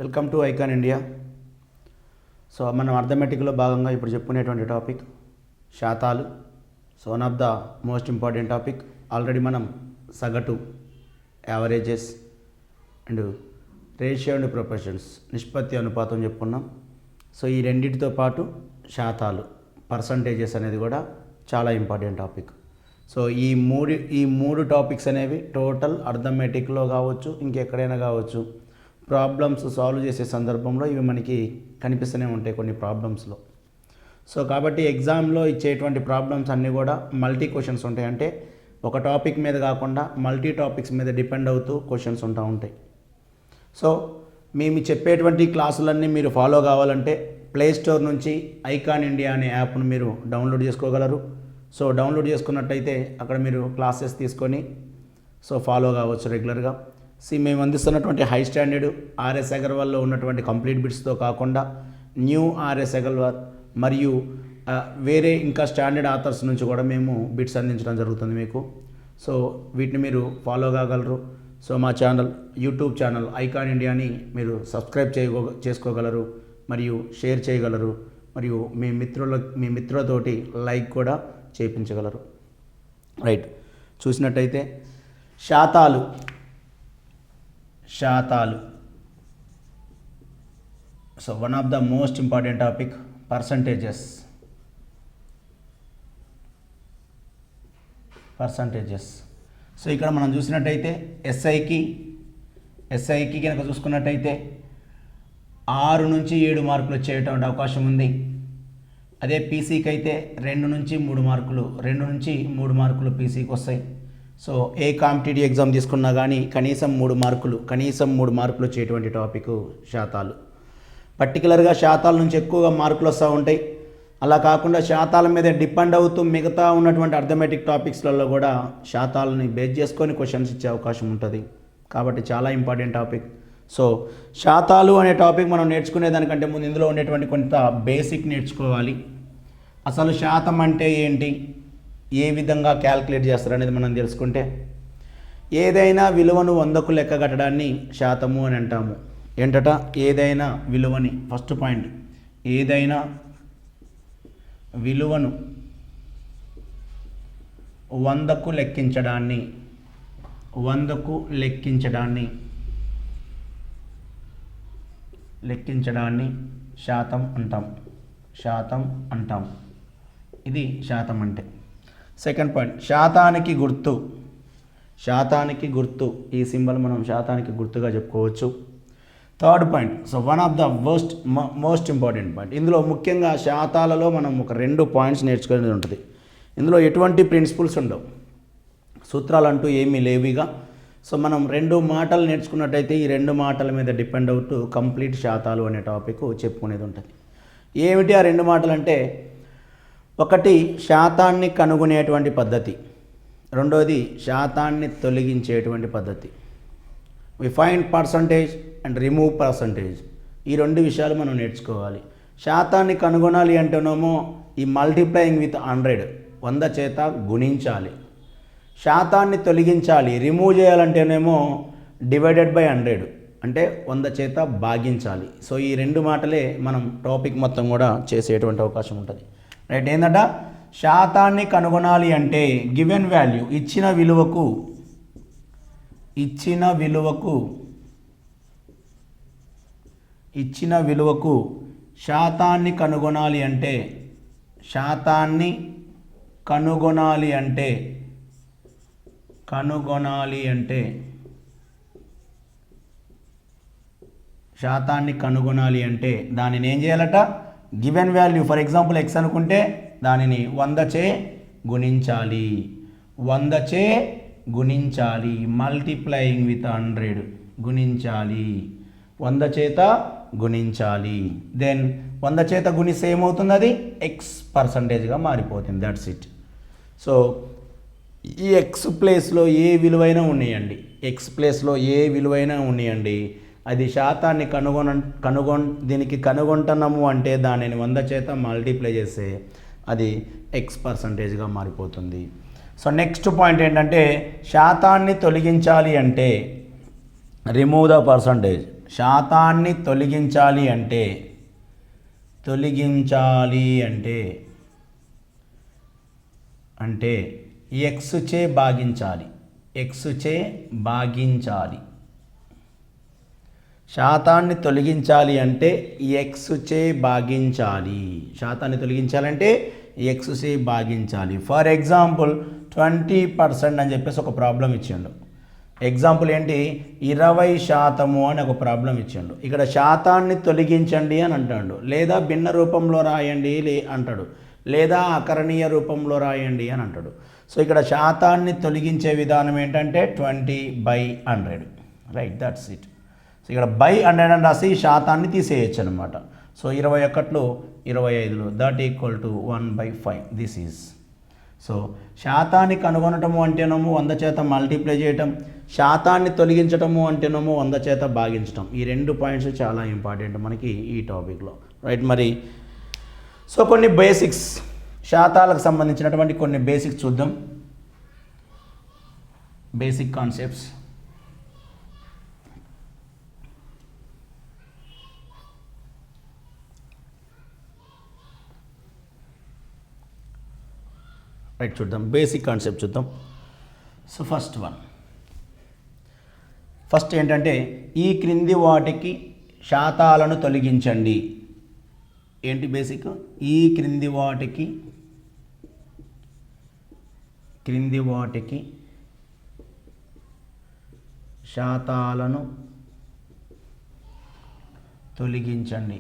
Welcome to Icon India. So మనం అర్థమెటిక్లో భాగంగా ఇప్పుడు చెప్పుకునేటువంటి టాపిక్ శాతాలు. So one of the most important topic. Already మనం సగటు, averages and ratio and proportions, నిష్పత్తి అనుపాతం చెప్పుకున్నాం. సో ఈ రెండింటితో పాటు శాతాలు, పర్సంటేజెస్ అనేది కూడా చాలా ఇంపార్టెంట్ టాపిక్. సో ఈ మూడు టాపిక్స్ అనేవి టోటల్ అర్థమెటిక్లో కావచ్చు, ఇంకెక్కడైనా కావచ్చు, ప్రాబ్లమ్స్ సాల్వ్ చేసే సందర్భంలో ఇవి మనకి కనిపిస్తూనే ఉంటాయి కొన్ని ప్రాబ్లమ్స్లో. సో కాబట్టి ఎగ్జామ్లో ఇచ్చేటువంటి ప్రాబ్లమ్స్ అన్నీ కూడా మల్టీ క్వశ్చన్స్ ఉంటాయి. అంటే ఒక టాపిక్ మీద కాకుండా మల్టీ టాపిక్స్ మీద డిపెండ్ అవుతూ క్వశ్చన్స్ ఉంటాయి. సో మేము చెప్పేటువంటి క్లాసులన్నీ మీరు ఫాలో కావాలంటే ప్లే స్టోర్ నుంచి ఐకాన్ ఇండియా అనే యాప్ను మీరు డౌన్లోడ్ చేసుకోగలరు. సో డౌన్లోడ్ చేసుకున్నట్టయితే అక్కడ మీరు క్లాసెస్ తీసుకొని సో ఫాలో కావచ్చు రెగ్యులర్గా. మేము అందిస్తున్నటువంటి హై స్టాండర్డ్ ఆర్ఎస్ అగర్వాల్లో ఉన్నటువంటి కంప్లీట్ బిట్స్తో కాకుండా న్యూ ఆర్ఎస్ అగర్వాల్ మరియు వేరే ఇంకా స్టాండర్డ్ ఆథర్స్ నుంచి కూడా మేము బిట్స్ అందించడం జరుగుతుంది మీకు. సో వీటిని మీరు ఫాలో కాగలరు. సో మా ఛానల్, యూట్యూబ్ ఛానల్ ఐకాన్ ఇండియాని మీరు సబ్స్క్రైబ్ చేసుకోగలరు మరియు షేర్ చేయగలరు మరియు మీ మిత్రులతోటి లైక్ కూడా చేయించగలరు. రైట్, చూసినట్టయితే శాతాలు. So one of the most important topic percentages. So ఇక్కడ మనం చూసినట్టయితే ఎస్ఐకి కనుక చూసుకున్నట్టయితే 6 నుంచి 7 మార్కులు వచ్చేటువంటి అవకాశం ఉంది. అదే పీసీకి అయితే 2 నుంచి 3 మార్కులు పీసీకి వస్తాయి. సో ఏ కాంపిటేటివ్ ఎగ్జామ్ తీసుకున్నా కానీ కనీసం 3 మార్కులు వచ్చేటువంటి టాపిక్ శాతాలు. పర్టికులర్గా శాతాల నుంచి ఎక్కువగా మార్కులు వస్తూ ఉంటాయి. అలా కాకుండా శాతాల మీద డిపెండ్ అవుతూ మిగతా ఉన్నటువంటి అర్థమెటిక్ టాపిక్స్లలో కూడా శాతాలని బేస్ చేసుకొని క్వశ్చన్స్ ఇచ్చే అవకాశం ఉంటుంది. కాబట్టి చాలా ఇంపార్టెంట్ టాపిక్. సో శాతాలు అనే టాపిక్ మనం నేర్చుకునే దానికంటే ముందు ఇందులో ఉండేటువంటి కొంత బేసిక్ నేర్చుకోవాలి. అసలు శాతం అంటే ఏంటి, ఏ విధంగా క్యాల్కులేట్ చేస్తారు అనేది మనం తెలుసుకుంటే, ఏదైనా విలువను 100కు లెక్క కట్టడాన్ని శాతము అని అంటాము. ఏంటట? ఏదైనా విలువని, ఫస్ట్ పాయింట్, ఏదైనా విలువను 100కు లెక్కించడాన్ని శాతం అంటాం. ఇది శాతం అంటే. సెకండ్ పాయింట్, శాతానికి గుర్తు. ఈ సింబల్ మనం శాతానికి గుర్తుగా చెప్పుకోవచ్చు. Third point, so one of the most important point. ఇందులో ముఖ్యంగా శాతాలలో మనం ఒక 2 పాయింట్స్ నేర్చుకునేది ఉంటుంది. ఇందులో ఎటువంటి ప్రిన్సిపల్స్ ఉండవు, సూత్రాలు అంటూ ఏమీ లేవిగా. సో మనం 2 మాటలు నేర్చుకున్నట్టయితే ఈ 2 మాటల మీద డిపెండ్ అవుతూ కంప్లీట్ శాతాలు అనే టాపిక్ చెప్పుకునేది ఉంటుంది. ఏమిటి ఆ 2 మాటలు అంటే, ఒకటి శాతాన్ని కనుగొనేటువంటి పద్ధతి, రెండోది శాతాన్ని తొలగించేటువంటి పద్ధతి. We find percentage and remove percentage. ఈ 2 విషయాలు మనం నేర్చుకోవాలి. శాతాన్ని కనుగొనాలి అంటేనేమో ఈ మల్టిప్లయింగ్ విత్ 100 చేత గుణించాలి. శాతాన్ని తొలగించాలి, రిమూవ్ చేయాలంటేనేమో డివైడెడ్ బై 100 అంటే 100 చేత భాగించాలి. సో ఈ 2 మాటలే మనం టాపిక్ మొత్తం కూడా చేసేటువంటి అవకాశం ఉంటుంది. రైట్, ఏంటంట? శాతాన్ని కనుగొనాలి అంటే గివెన్ వాల్యూ, ఇచ్చిన విలువకు శాతాన్ని కనుగొనాలి అంటే శాతాన్ని కనుగొనాలి అంటే దానిని ఏం చేయాలట? Given value, for example x అనుకుంటే దానిని 100 చే గుణించాలి. మల్టిప్లయింగ్ విత్ 100 గుణించాలి, 100 చేత గుణించాలి. దెన్ 100 చేత గుణిస్తే ఏమవుతుంది? అది x% మారిపోతుంది. That's it. సో ఈ x ప్లేస్లో ఏ విలువైనా ఉన్నాయండి, అది శాతాన్ని దీనికి కనుగొంటున్నాము అంటే దానిని 100 చేత మల్టిప్లై చేస్తే అది x%గా మారిపోతుంది. సో నెక్స్ట్ పాయింట్ ఏంటంటే, శాతాన్ని తొలగించాలి అంటే రిమూవ్ ద పర్సంటేజ్. శాతాన్ని తొలగించాలి అంటే x చే భాగించాలి. శాతాన్ని తొలగించాలి అంటే x చే భాగించాలి. ఫర్ ఎగ్జాంపుల్ 20% అని చెప్పేసి ఒక ప్రాబ్లం ఇచ్చిండు. ఎగ్జాంపుల్ ఏంటి, 20% అని ఒక ప్రాబ్లం ఇచ్చిండు. ఇక్కడ శాతాన్ని తొలగించండి అని అంటాడు, లేదా భిన్న రూపంలో రాయండి అంటాడు, లేదా అకరణీయ రూపంలో రాయండి అని అంటాడు. సో ఇక్కడ శాతాన్ని తొలగించే విధానం ఏంటంటే 20/100, రైట్, దట్స్ ఇట్. సో ఇక్కడ by100 అని రాసి శాతాన్ని తీసేయచ్చు అనమాట. So 21 25 that equal to 1/5. This is. So శాతాన్ని కనుగొనటము అంటేనేమో 100 చేత మల్టిప్లై చేయటం, శాతాన్ని తొలగించటము అంటేనేమో 100 చేత భాగించటం. ఈ 2 పాయింట్స్ చాలా ఇంపార్టెంట్ మనకి ఈ టాపిక్లో, రైట్. మరి సో కొన్ని బేసిక్స్, శాతాలకు సంబంధించినటువంటి కొన్ని బేసిక్స్ చూద్దాం. Basic concepts. రైట్, చూద్దాం. బేసిక్ కాన్సెప్ట్ చూద్దాం. సో ఫస్ట్ ఏంటంటే ఈ క్రింది వాటికి శాతాలను తొలగించండి. ఏంటి బేసిక్? ఈ క్రింది వాటికి శాతాలను తొలగించండి.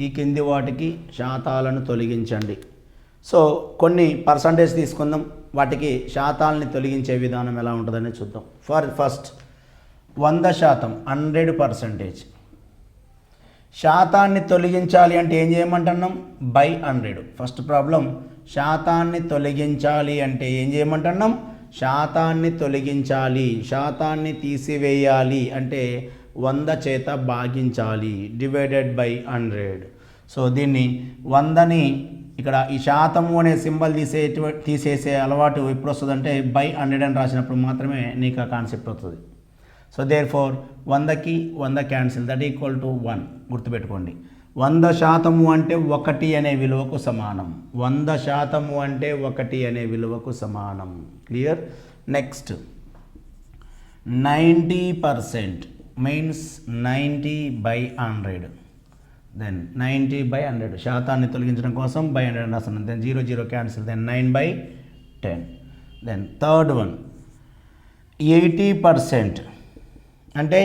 ఈ కింది వాటికి శాతాలను తొలగించండి. సో కొన్ని పర్సంటేజ్ తీసుకుందాం, వాటికి శాతాలని తొలగించే విధానం ఎలా ఉంటుందని చూద్దాం. ఫస్ట్ 100%, 100%. శాతాన్ని తొలగించాలి అంటే ఏం చేయమంటున్నాం? by100. ఫస్ట్ ప్రాబ్లం, శాతాన్ని తొలగించాలి అంటే ఏం చేయమంటున్నాం? శాతాన్ని తొలగించాలి, శాతాన్ని తీసివేయాలి అంటే 100 చేత భాగించాలి, డివైడెడ్ బై 100. సో దీన్ని 100ని ఇక్కడ ఈ శాతము అనే సింబల్ తీసేసే అలవాటు ఎప్పుడు వస్తుందంటే by100 అని రాసినప్పుడు మాత్రమే నీకు ఆ కాన్సెప్ట్ వస్తుంది. సో దేర్ఫోర్ 100కి 100 క్యాన్సిల్, దట్ ఈక్వల్ టు 1. గుర్తుపెట్టుకోండి, 100% అంటే 1 అనే విలువకు సమానం. 100% అంటే 1 అనే విలువకు సమానం. క్లియర్? Next 90% means 90/100. దెన్ 90/100 శాతాన్ని తొలగించడం కోసం by100 రాస్తున్నాం. Then 0 0 cancel, then 9/10. Then third one 80% అంటే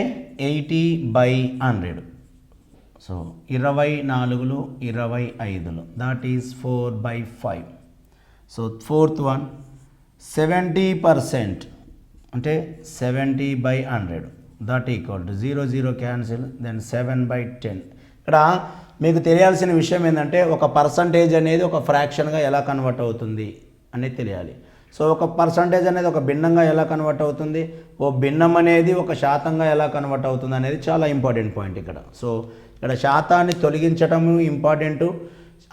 80/100. So 24 25, that is 4/5. So fourth one 70% అంటే 70/100, that equal to 0 0 cancel, then 7/10. ఇక్కడ మీకు తెలియాల్సిన విషయం ఏంటంటే ఒక పర్సంటేజ్ అనేది ఒక ఫ్రాక్షన్గా ఎలా కన్వర్ట్ అవుతుంది అనేది తెలియాలి. సో ఒక పర్సంటేజ్ అనేది ఒక భిన్నంగా ఎలా కన్వర్ట్ అవుతుంది, ఓ భిన్నం అనేది ఒక శాతంగా ఎలా కన్వర్ట్ అవుతుంది అనేది చాలా ఇంపార్టెంట్ పాయింట్ ఇక్కడ. సో ఇక్కడ శాతాన్ని తొలగించటము ఇంపార్టెంటు,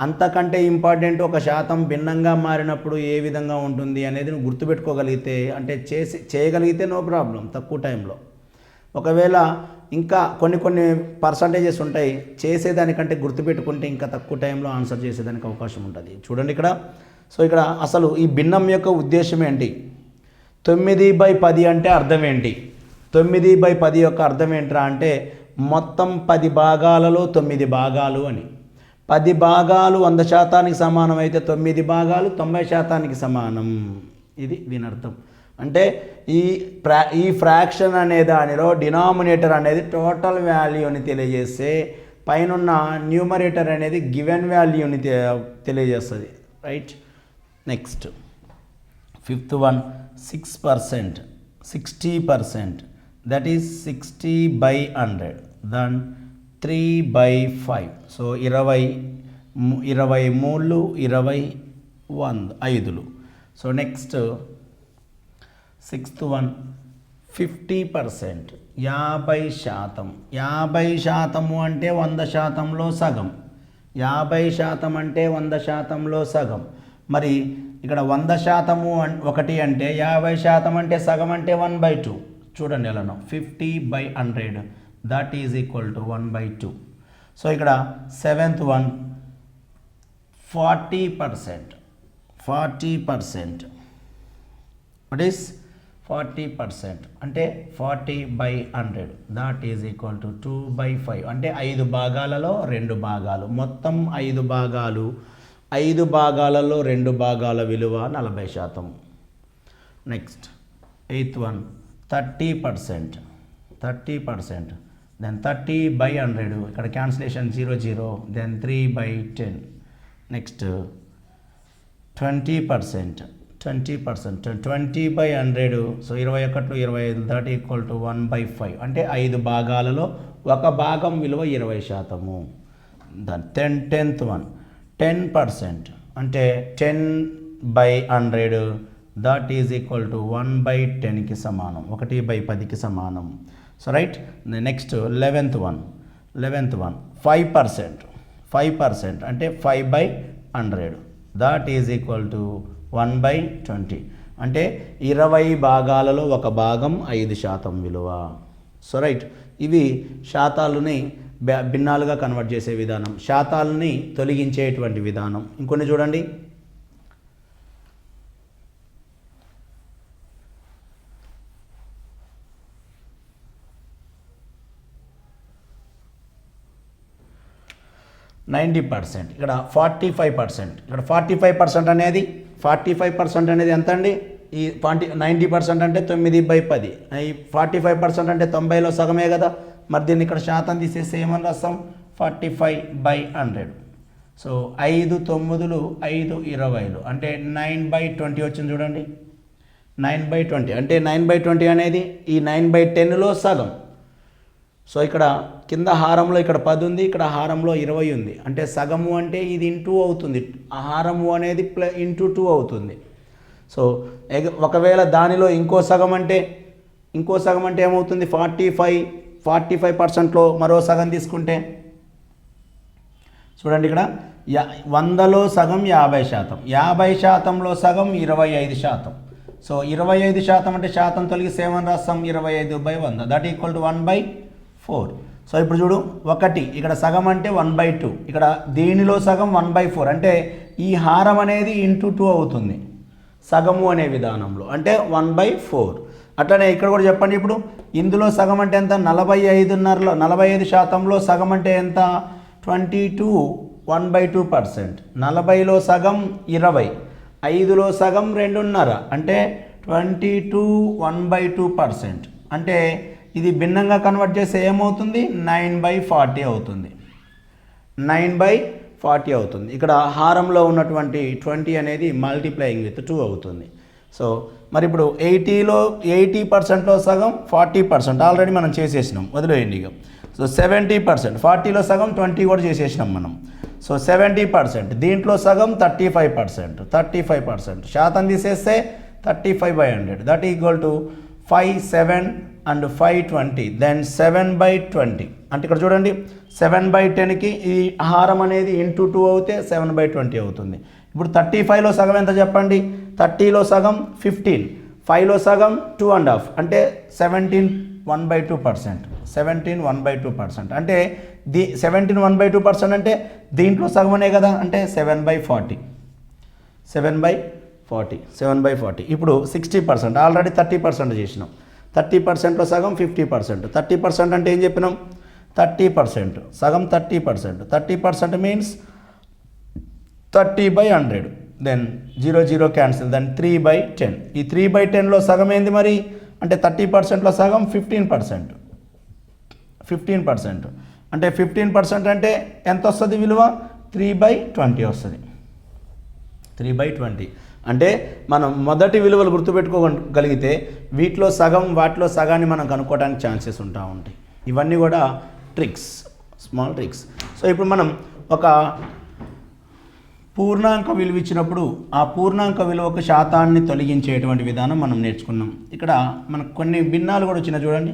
అంతకంటే ఇంపార్టెంట్ ఒక శాతం భిన్నంగా మారినప్పుడు ఏ విధంగా ఉంటుంది అనేది నువ్వు గుర్తుపెట్టుకోగలిగితే, అంటే చేయగలిగితే నో ప్రాబ్లం తక్కువ టైంలో. ఒకవేళ ఇంకా కొన్ని పర్సంటేజెస్ ఉంటాయి, చేసేదానికంటే గుర్తుపెట్టుకుంటే ఇంకా తక్కువ టైంలో ఆన్సర్ చేసేదానికి అవకాశం ఉంటుంది. చూడండి ఇక్కడ. సో ఇక్కడ అసలు ఈ భిన్నం యొక్క ఉద్దేశం ఏంటి? 9/10 అంటే అర్థం ఏంటి? 9/10 యొక్క అర్థం ఏంట్రా అంటే మొత్తం 10 భాగాలలో 9 భాగాలు అని. 10 భాగాలు 100% సమానం అయితే 9 భాగాలు 90% సమానం. ఇది దీని అర్థం. అంటే ఈ ఫ్రాక్షన్ అనే దానిలో డినామినేటర్ అనేది టోటల్ వాల్యూని తెలియజేస్తే పైన న్యూమరేటర్ అనేది గివెన్ వాల్యూని తెలియజేస్తుంది, right. Next fifth one 60%, that is 60/100, then 3/5. So 23 25. So next sixth one 50%, 50%. 50% అంటే 100%లో సగం. 50% అంటే 100%లో సగం. మరి ఇక్కడ 100% ఒకటి అంటే 50% అంటే సగం అంటే 1/2. చూడండి ఎలానో 50/100 that is equal to 1/2. So ఇక్కడ 7th వన్ 40%. What is 40% అంటే 40/100 దట్ ఈజ్ ఈక్వల్ టు 2/5 అంటే 5 భాగాలలో 2 భాగాలు, మొత్తం 5 భాగాలు, 5 భాగాలలో 2 భాగాల విలువ 40%. Next 8th one 30%. దెన్ 30/100 ఇక్కడ cancellation 0 then 3/10. Next 20%. 20/100 so 21 25 that equal to 1/5 అంటే 5 భాగాలలో 1 భాగం విలువ 20%. దాని 10th వన్ 10% అంటే 10/100 దట్ ఈజ్ ఈక్వల్ టు 1/10కి సమానం, 1/10కి సమానం. So right. Next 11th one 5% అంటే 5/100 దట్ ఈజ్ ఈక్వల్ టు 1/20 అంటే 20 భాగాలలో 1 భాగం 5% విలువ. So right. ఇవి శాతాలని భిన్నాలుగా కన్వర్ట్ చేసే విధానం, శాతాలని తొలగించేటువంటి విధానం. ఇంకొన్ని చూడండి. ఇక్కడ 45%. ఇక్కడ 45% అనేది ఎంత అండి? ఈ 90% అంటే 9/10. ఈ 45% అంటే 90లో సగమే కదా. మరి దీన్ని ఇక్కడ శాతం తీసేస్తే ఏమని రాస్తాం? 45/100. సో 5 9లు 5 20లు అంటే 9/20 వచ్చింది చూడండి. 9/20 అంటే 9/20 అనేది ఈ 9/10లో సగం. సో ఇక్కడ కింద హారంలో ఇక్కడ 10 ఉంది, ఇక్కడ హారంలో 20 ఉంది. అంటే సగము అంటే ఇది ఇంటూ అవుతుంది, హారము అనేది ఇంటూ 2 అవుతుంది. సో ఒకవేళ దానిలో ఇంకో సగం అంటే ఏమవుతుంది? 45%లో మరో సగం తీసుకుంటే చూడండి ఇక్కడ 100లో సగం 50%, 50%లో సగం 25%. సో 25% అంటే శాతం తొలగిస్తే ఏమని రాస్తాం? 25/100 దట్ ఈక్వల్ టు 1/4. సో ఇప్పుడు చూడు, 1 ఇక్కడ సగం అంటే 1/2, ఇక్కడ దీనిలో సగం 1/4 అంటే ఈ హారం అనేది ఇంటూ 2 అవుతుంది సగము అనే విధానంలో, అంటే 1/4. అట్లనే ఇక్కడ కూడా చెప్పండి. ఇప్పుడు ఇందులో సగం అంటే ఎంత? 45%లో సగం అంటే ఎంత? 22 1/2%. 40లో సగం 20, 5లో సగం 2.5 అంటే 22 1/2%. అంటే ఇది భిన్నంగా కన్వర్ట్ చేస్తే ఏమవుతుంది? 9/40 అవుతుంది. 9/40 అవుతుంది. ఇక్కడ హారంలో ఉన్నటువంటి 20 అనేది మల్టిప్లయింగ్ విత్ 2 అవుతుంది. సో మరి ఇప్పుడు 80%లో సగం 40% ఆల్రెడీ మనం చేసేసినాం, వదిలేయండి ఇక. సో 70%, 40లో సగం 20 కూడా చేసేసినాం మనం. సో 70%, దీంట్లో సగం 35%. శాతం తీసేస్తే 35/100 that equal to 5 7 and 520 then 7/20. అంటే ఇక్కడ చూడండి 7/10కి ఈ హారం అనేది ఇంటూ 2 అవుతే 7/20 అవుతుంది. ఇప్పుడు 35లో సగం ఎంత చెప్పండి? 30లో సగం 15, 5లో సగం 2.5 అంటే 17 1/2%. 17 1/2% అంటే 17 1/2% అంటే దీంట్లో సగమనే కదా, అంటే 7/40. 7/40. ఇప్పుడు 60%, ఆల్రెడీ 30% చేసినాం. 30%లో సగం 50%. 30% అంటే ఏం చెప్పినాం? 30%, సగం 30%. 30% మీన్స్ 30/100. Then 0 cancel, then 3/10. ఈ 3/10లో సగం ఏంది మరి? అంటే 30%లో సగం 15%. అంటే 15% అంటే ఎంత వస్తుంది విలువ? 3/20 వస్తుంది. 3/20 అంటే మనం మొదటి విలువలు గుర్తుపెట్టుకోగలిగితే వీటిలో సగం వాటిలో సగాన్ని మనం కనుక్కోవడానికి ఛాన్సెస్ ఉంటాయి. ఇవన్నీ కూడా ట్రిక్స్, స్మాల్ ట్రిక్స్. సో ఇప్పుడు మనం ఒక పూర్ణాంక విలువ ఇచ్చినప్పుడు ఆ పూర్ణాంక విలువకు శాతాన్ని తొలగించేటువంటి విధానం మనం నేర్చుకున్నాం. ఇక్కడ మనకు కొన్ని భిన్నాలు కూడా వచ్చినాయి చూడండి.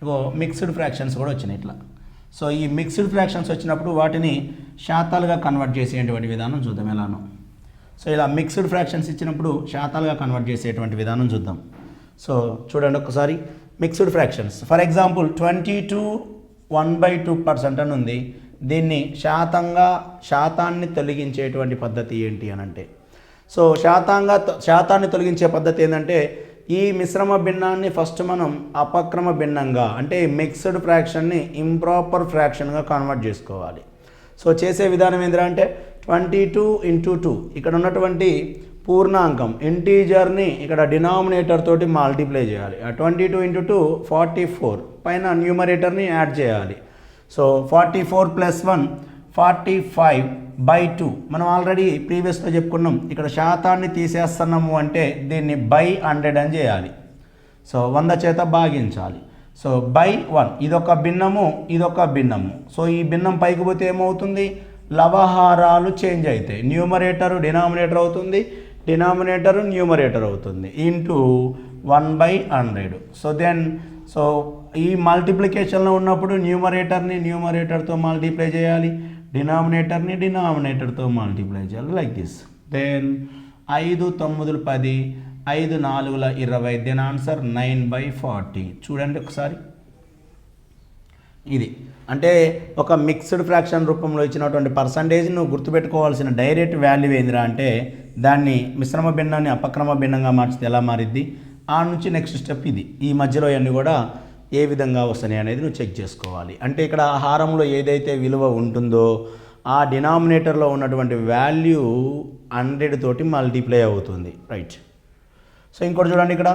ఇగో మిక్స్డ్ ఫ్రాక్షన్స్ కూడా వచ్చినాయి ఇట్లా. సో ఈ మిక్స్డ్ ఫ్రాక్షన్స్ వచ్చినప్పుడు వాటిని శాతాలుగా కన్వర్ట్ చేసేటువంటి విధానం చూద్దాం ఎలానో. సో ఇలా మిక్స్డ్ ఫ్రాక్షన్స్ ఇచ్చినప్పుడు శాతాలుగా కన్వర్ట్ చేసేటువంటి విధానం చూద్దాం. సో చూడండి ఒకసారి మిక్స్డ్ ఫ్రాక్షన్స్. ఫర్ ఎగ్జాంపుల్ 22 1/2% అని ఉంది. దీన్ని శాతాన్ని తొలగించేటువంటి పద్ధతి ఏంటి అని అంటే, సో శాతాన్ని తొలగించే పద్ధతి ఏంటంటే, ఈ మిశ్రమ భిన్నాన్ని ఫస్ట్ మనం అపక్రమ భిన్నంగా అంటే మిక్స్డ్ ఫ్రాక్షన్ని ఇంప్రాపర్ ఫ్రాక్షన్గా కన్వర్ట్ చేసుకోవాలి. సో చేసే విధానం ఏంటంటే అంటే 22 × 2 ఇక్కడ ఉన్నటువంటి పూర్ణాంకం ఇంటీజర్ని ఇక్కడ డినామినేటర్ తోటి మల్టిప్లై చేయాలి. 22 × 2 44 పైన న్యూమరేటర్ని యాడ్ చేయాలి. సో 44 + 1 45/2. మనం ఆల్రెడీ ప్రీవియస్లో చెప్పుకున్నాం. ఇక్కడ శాతాన్ని తీసేస్తున్నాము అంటే దీన్ని బై 100 అని చేయాలి. సో 100 చేత భాగించాలి. సో బై 1 ఇదొక భిన్నము. సో ఈ భిన్నం పైకి పోతే ఏమవుతుంది, లవహారాలు చేంజ్ అవుతాయి. న్యూమరేటరు డినామినేటర్ అవుతుంది, డినామినేటరు న్యూమరేటర్ అవుతుంది ఇంటూ 1/100. సో ఈ మల్టిప్లికేషన్లో ఉన్నప్పుడు న్యూమరేటర్తో మల్టిప్లై చేయాలి, డినామినేటర్తో మల్టిప్లై చేయాలి like this. Then 5 9 10, 5 4 20. Then answer 9/40. చూడండి ఒకసారి. ఇది అంటే ఒక మిక్స్డ్ ఫ్రాక్షన్ రూపంలో ఇచ్చినటువంటి పర్సంటేజ్ నువ్వు గుర్తుపెట్టుకోవాల్సిన డైరెక్ట్ వాల్యూ ఏందిరా అంటే, దాన్ని మిశ్రమ భిన్నాన్ని అపక్రమ భిన్నంగా మార్చితే ఎలా మారిద్ది, ఆ నుంచి నెక్స్ట్ స్టెప్ ఇది. ఈ మధ్యలో అన్నీ కూడా ఏ విధంగా వస్తున్నాయి అనేది నువ్వు చెక్ చేసుకోవాలి. అంటే ఇక్కడ హారంలో ఏదైతే విలువ ఉంటుందో ఆ డినామినేటర్లో ఉన్నటువంటి వాల్యూ 100 తోటి మల్టిప్లై అవుతుంది, రైట్. సో ఇంకోటి చూడండి, ఇక్కడ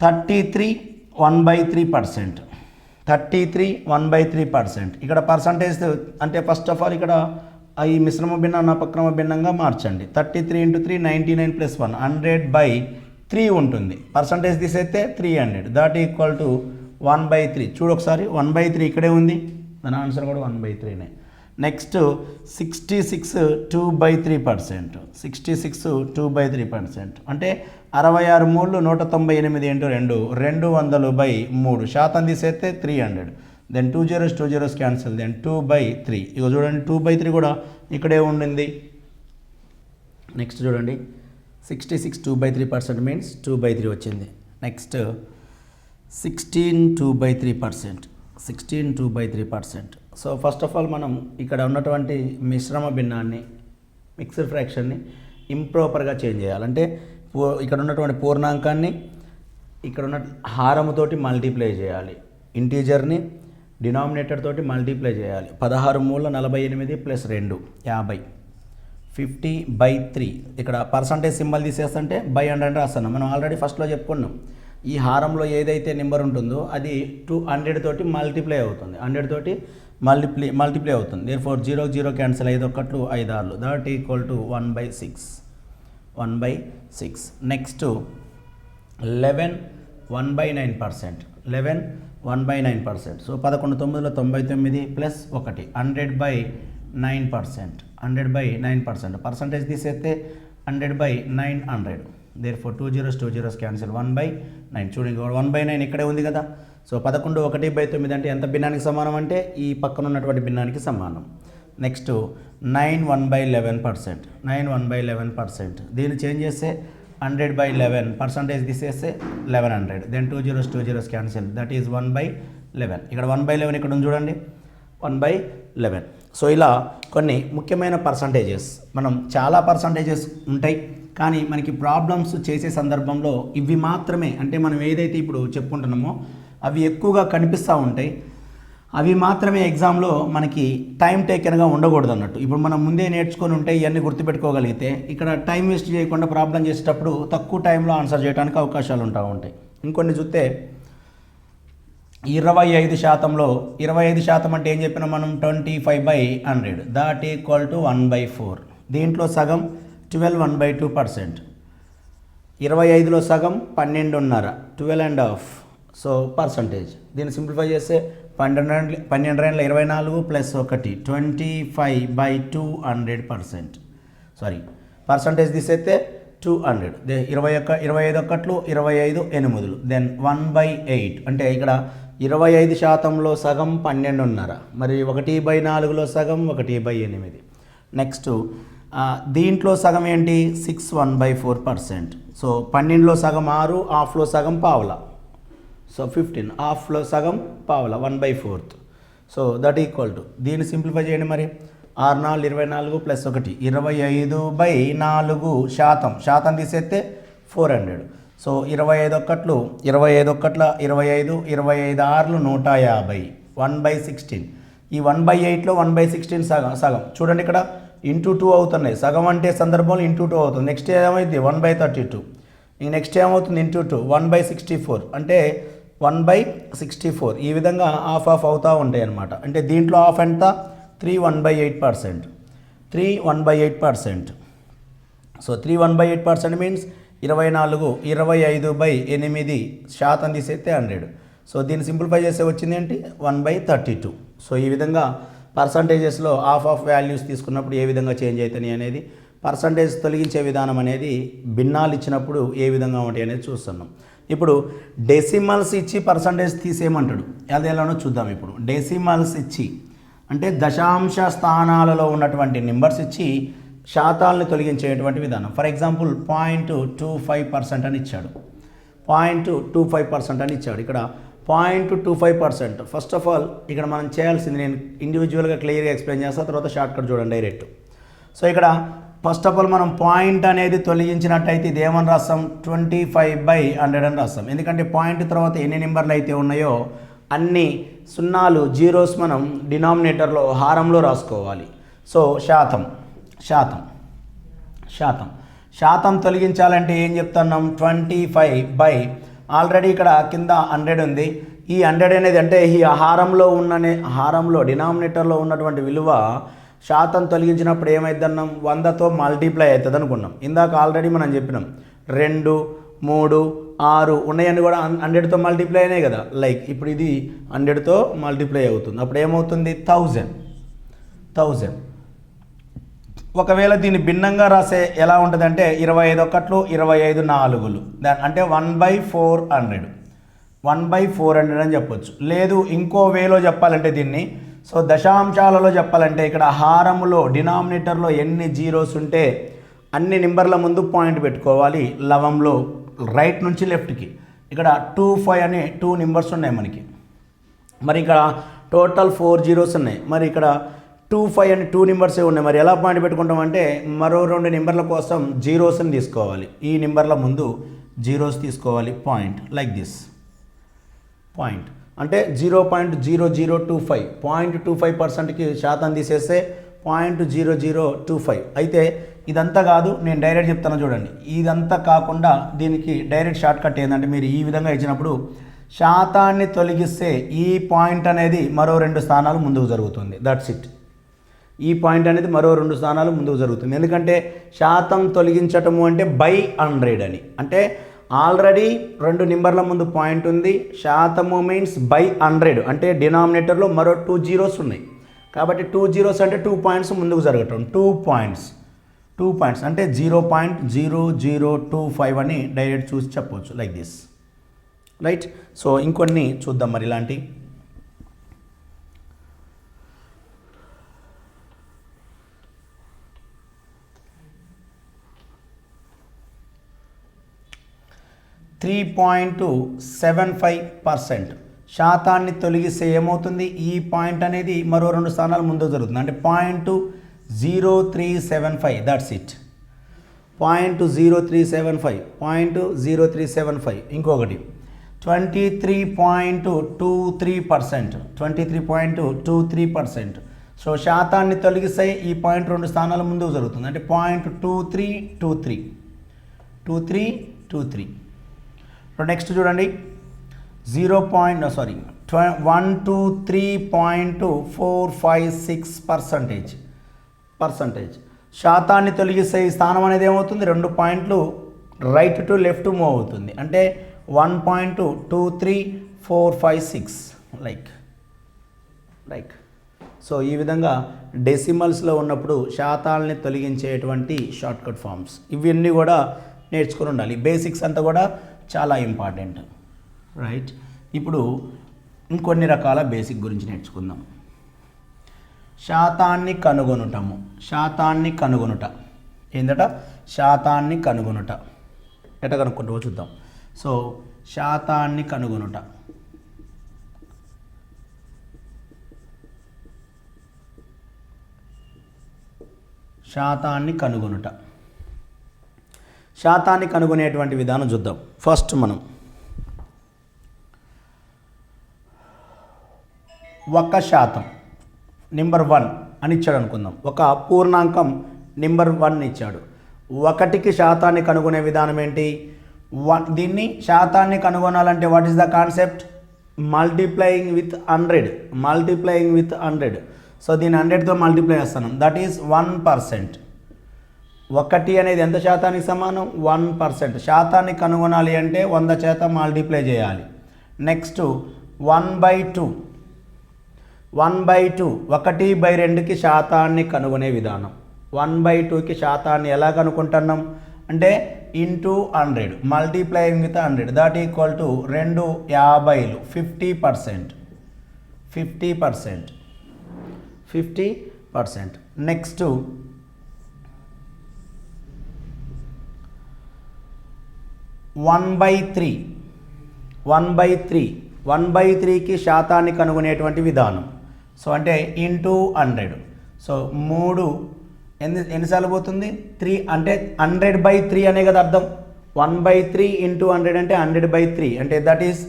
33 1/3%. 33 1/3%. ఇక్కడ పర్సంటేజ్ అంటే ఫస్ట్ ఆఫ్ ఆల్ ఇక్కడ ఈ మిశ్రమ భిన్నాన్ని అపక్రమ భిన్నంగా మార్చండి. 33 × 3 99 + 1 100/3 ఉంటుంది. పర్సంటేజ్ తీసేస్తే 300. That equal to 1/3. చూడు ఒకసారి, 1/3 ఇక్కడే ఉంది, దాని ఆన్సర్ కూడా 1/3నే. నెక్స్ట్ 66 2/3%. 66 2/3% అంటే 66 3 198 × 2 200/3. శాతం తీసేస్తే 300. Then 2 zeros cancel. దెన్ 2/3. ఇక చూడండి 2/3 కూడా ఇక్కడే ఉండింది. నెక్స్ట్ చూడండి 66 2/3% మీన్స్ 2/3 వచ్చింది. Next 16 2/3%. 16 2/3%. So first of all మనం ఇక్కడ ఉన్నటువంటి మిశ్రమ భిన్నాన్ని మిక్స్డ్ ఫ్రాక్షన్ని ఇంప్రాపర్గా చేంజ్ చేయాలంటే ఇక్కడ ఉన్నటువంటి పూర్ణాంకాన్ని ఇక్కడ ఉన్న హారముతోటి మల్టిప్లై చేయాలి, ఇంటీజర్ని డినామినేటర్ తోటి మల్టిప్లై చేయాలి. 16 3 48 + 2 50. 50/3. ఇక్కడ పర్సంటేజ్ సింబల్ తీసేస్తుంటే బై 100 రాస్తున్నాం. మనం ఆల్రెడీ ఫస్ట్లో చెప్పుకున్నాం, ఈ హారంలో ఏదైతే నెంబర్ ఉంటుందో అది 200 తోటి మల్టిప్లై అవుతుంది, 100 తోటి మల్టిప్లై అవుతుంది. Therefore 0 0 cancel, 5 1 5 6. That equal to 1/6. 1/6. Next 11 1/9%. 11 1/9%. So 11 9 99 + 1 100/9%. 100/9%. Percentage తీసేస్తే 100/900. Therefore 2 zeros cancel. 1/9. చూడండి 1/9 ఇక్కడే ఉంది కదా. సో 11 1/9 అంటే ఎంత భిన్నానికి సమానం అంటే ఈ పక్కన ఉన్నటువంటి భిన్నానికి సమానం. నెక్స్ట్ 9 1/11%. 9 1/11%. దీన్ని చేంజ్ చేస్తే 100/11. పర్సంటేజ్ తీసేస్తే 1100. Then 2 zeros cancel. That is 1/11. ఇక్కడ 1/11 ఇక్కడ ఉంది చూడండి, 1/11. సో ఇలా కొన్ని ముఖ్యమైన పర్సంటేజెస్, మనం చాలా పర్సంటేజెస్ ఉంటాయి కానీ మనకి ప్రాబ్లమ్స్ చేసే సందర్భంలో ఇవి మాత్రమే, అంటే మనం ఏదైతే ఇప్పుడు చెప్పుకుంటున్నామో అవి ఎక్కువగా కనిపిస్తూ ఉంటాయి, అవి మాత్రమే ఎగ్జామ్లో మనకి టైం టేకెన్గా ఉండకూడదు అన్నట్టు. ఇప్పుడు మనం ముందే నేర్చుకొని ఉంటే ఇవన్నీ గుర్తుపెట్టుకోగలిగితే ఇక్కడ టైం వేస్ట్ చేయకుండా ప్రాబ్లం చేసేటప్పుడు తక్కువ టైంలో ఆన్సర్ చేయడానికి అవకాశాలు ఉంటాయి. ఇంకొన్ని చూస్తే 25%లో 25% అంటే ఏం చెప్పినా మనం 25/100. That equal to 1/4. దీంట్లో సగం 12 1/2%. 25లో సగం 12.5, 12.5. సో పర్సంటేజ్ దీన్ని సింప్లిఫై చేస్తే 12 24 + 1 25/200%. సారీ, పర్సంటేజ్ తీసేస్తే 200. 25 1 25 8. దెన్ 1/8 అంటే ఇక్కడ 25%లో సగం 12.5, మరి 1/4లో సగం 1/8. నెక్స్ట్ దీంట్లో సగం ఏంటి 6 1/4%. సో 12లో సగం 6, హాఫ్లో సగం పావలా. సో 15, హాఫ్లో సగం పావలా 1/4. సో దట్ ఈక్వల్ టు దీన్ని సింప్లిఫై చేయండి మరి. 6 4 24 + 1 25/4 శాతం తీసేస్తే 400. సో 25 ఒకట్లు 25 ఒకట్ల 25, 25 6లు 150, 1/16. ఈ 1/8లో 1/16 సగం చూడండి ఇక్కడ ఇంటూ 2 అవుతున్నాయి. సగం అంటే సందర్భంలో ఇంటూ 2 అవుతుంది. నెక్స్ట్ ఏమైంది 1/32. ఇంక నెక్స్ట్ ఏమవుతుంది ఇంటూ 2 1/64 అంటే 1/64. ఈ విధంగా హాఫ్ అవుతూ ఉంటాయి అన్నమాట. అంటే దీంట్లో హాఫ్ ఎంత 3 1/8%. 3 1/8%. సో 3 1/8% మీన్స్ 24 25/8 శాతం తీసేస్తే 100. సో దీన్ని సింప్లిఫై చేస్తే వచ్చింది ఏంటి 1/32. సో ఈ విధంగా పర్సంటేజెస్లో హాఫ్ వాల్యూస్ తీసుకున్నప్పుడు ఏ విధంగా చేంజ్ అవుతాయి అనేది, పర్సంటేజ్ తొలగించే విధానం అనేది భిన్నాలు ఇచ్చినప్పుడు ఏ విధంగా ఉంటాయి అనేది చూస్తున్నాం. ఇప్పుడు డెసిమల్స్ ఇచ్చి పర్సంటేజ్ తీసేయమంటాడు. అది ఎలానో చూద్దాం. ఇప్పుడు డెసిమల్స్ ఇచ్చి అంటే దశాంశ స్థానాలలో ఉన్నటువంటి నెంబర్స్ ఇచ్చి శాతాలను తొలగించేటువంటి విధానం. ఫర్ ఎగ్జాంపుల్ 0.25% అని ఇచ్చాడు. 0.25% అని ఇచ్చాడు. ఇక్కడ 0.25%. ఫస్ట్ ఆఫ్ ఆల్ ఇక్కడ మనం చేయాల్సింది, నేను ఇండివిజువల్గా క్లియర్గా ఎక్స్ప్లెయిన్ చేస్తాను, తర్వాత షార్ట్కట్ చూడండి డైరెక్ట్. సో ఇక్కడ ఫస్ట్ ఆఫ్ ఆల్ మనం పాయింట్ అనేది తొలగించినట్టయితే ఇది ఏమని రాస్తాం 25/100 అని రాస్తాం. ఎందుకంటే పాయింట్ తర్వాత ఎన్ని నెంబర్లు అయితే ఉన్నాయో అన్ని సున్నాలు జీరోస్ మనం డినామినేటర్లో హారంలో రాసుకోవాలి. సో శాతం తొలగించాలంటే ఏం చెప్తున్నాం 25 ఆల్రెడీ ఇక్కడ కింద 100 ఉంది. ఈ 100 అనేది అంటే ఈ హారంలో డినామినేటర్లో ఉన్నటువంటి విలువ శాతం తొలగించినప్పుడు ఏమైందన్నాం 100తో మల్టిప్లై అవుతుంది అనుకున్నాం. ఇందాక ఆల్రెడీ మనం చెప్పినాం 2 3 6 ఉన్నాయని కూడా 100తో మల్టిప్లై అయినాయి కదా. లైక్ ఇప్పుడు ఇది 100తో మల్టిప్లై అవుతుంది. అప్పుడు ఏమవుతుంది 1000. ఒకవేళ దీన్ని భిన్నంగా రాసే ఎలా ఉంటుంది అంటే 25 ఒకట్లు 25 4లు అంటే 1/400 అని చెప్పొచ్చు. లేదు ఇంకో వేలో చెప్పాలంటే దీన్ని, సో దశాంశాలలో చెప్పాలంటే ఇక్కడ హారములో డినామినేటర్లో ఎన్ని జీరోస్ ఉంటే అన్ని నెంబర్ల ముందు పాయింట్ పెట్టుకోవాలి. లవంలో రైట్ నుంచి లెఫ్ట్కి. ఇక్కడ 25 అనే 2 నెంబర్స్ ఉన్నాయి మనకి. మరి ఇక్కడ టోటల్ 4 జీరోస్ ఉన్నాయి. మరి ఇక్కడ 25 అని 2 నెంబర్సే ఉన్నాయి. మరి ఎలా పాయింట్ పెట్టుకుంటామంటే మరో 2 నెంబర్ల కోసం జీరోస్ని తీసుకోవాలి. ఈ నెంబర్ల ముందు జీరోస్ తీసుకోవాలి. పాయింట్ లైక్ దిస్ పాయింట్ అంటే 0.0025 0.25%కి శాతం తీసేస్తే 0.0025. అయితే ఇదంతా కాదు, నేను డైరెక్ట్ చెప్తాను చూడండి. ఇదంతా కాకుండా దీనికి డైరెక్ట్ షార్ట్ కట్ ఏంటంటే మీరు ఈ విధంగా ఇచ్చినప్పుడు శాతాన్ని తొలగిస్తే ఈ పాయింట్ అనేది మరో 2 స్థానాలు ముందుకు జరుగుతుంది. That's it. ఈ పాయింట్ అనేది మరో 2 స్థానాలు ముందుకు జరుగుతుంది. ఎందుకంటే శాతం తొలగించటము అంటే /100 అని. అంటే ఆల్రెడీ 2 నెంబర్ల ముందు పాయింట్ ఉంది. శాతము మీన్స్ /100 అంటే డినామినేటర్లో మరో 2 జీరోస్ ఉన్నాయి. కాబట్టి 2 జీరోస్ అంటే 2 పాయింట్స్ ముందుకు జరగటం. 2 పాయింట్స్ అంటే 0.0025 అని డైరెక్ట్ చూసి చెప్పవచ్చు లైక్ దిస్. రైట్. సో ఇంకొన్ని చూద్దాం మరి ఇలాంటి. %3.75% శాతాన్ని తొలగిస్తే ఏమవుతుంది ఈ పాయింట్ అనేది మరో 2 స్థానాలు ముందుకు జరుగుతుంది. అంటే 0.0375. That's it. 0.0375. ఇంకొకటి 23.23%. సో శాతాన్ని తొలగిస్తే ఈ పాయింట్ 2 స్థానాల ముందుకు జరుగుతుంది. అంటే 0.2323. నెక్స్ట్ చూడండి 123.456%. శాతాన్ని తొలగిస్తే ఈ స్థానం అనేది ఏమవుతుంది 2 పాయింట్లు రైట్ టు లెఫ్ట్ మూవ్ అవుతుంది. అంటే 1.23456 లైక్. సో ఈ విధంగా డెసిమల్స్లో ఉన్నప్పుడు శాతాలని తొలగించేటువంటి షార్ట్కట్ ఫామ్స్ ఇవన్నీ కూడా నేర్చుకుని ఉండాలి. బేసిక్స్ అంతా కూడా చాలా ఇంపార్టెంట్. రైట్. ఇప్పుడు ఇంకొన్ని రకాల బేసిక్ గురించి నేర్చుకుందాం. శాతాన్ని కనుగొనుట ఏందట? శాతాన్ని కనుగొనుట. ఎట కనుక్కుంటావో చూద్దాం. సో శాతాన్ని కనుగొనుట. శాతాన్ని కనుగొనుట. శాతాన్ని కనుగొనేటువంటి విధానం చూద్దాం. ఫస్ట్ మనం 1% నెంబర్ 1 అని ఇచ్చాడు అనుకుందాం. ఒక పూర్ణాంకం నెంబర్ 1 ఇచ్చాడు. 1కి శాతాన్ని కనుగొనే విధానం ఏంటి? దీన్ని శాతాన్ని కనుగొనాలంటే what is the concept? Multiplying with 100. Multiplying with 100. So దీన్ని 100తో మల్టిప్లై చేస్తాను. That is 1%. 1 అనేది ఎంత శాతానికి సమానం? 1%. శాతాన్ని కనుగొనాలి అంటే 100 చేత మల్టిప్లై చేయాలి. నెక్స్ట్ 1/2. 1/2 1/2కి శాతాన్ని కనుగొనే విధానం. 1/2కి శాతాన్ని ఎలా కనుక్కుంటున్నాం అంటే into 100 multiplying with 100 that equal to 2 50లు 50%. 50%. Next 1/3. 1/3కి శాతాన్ని కనుగొనేటువంటి విధానం. సో అంటే ఇంటూ 100. సో 3 ఎన్నిసార్లు పోతుంది? 3 అంటే 100/3 అనే కదా అర్థం. 1/3 ఇంటూ 100 అంటే 100/3 అంటే దట్ ఈస్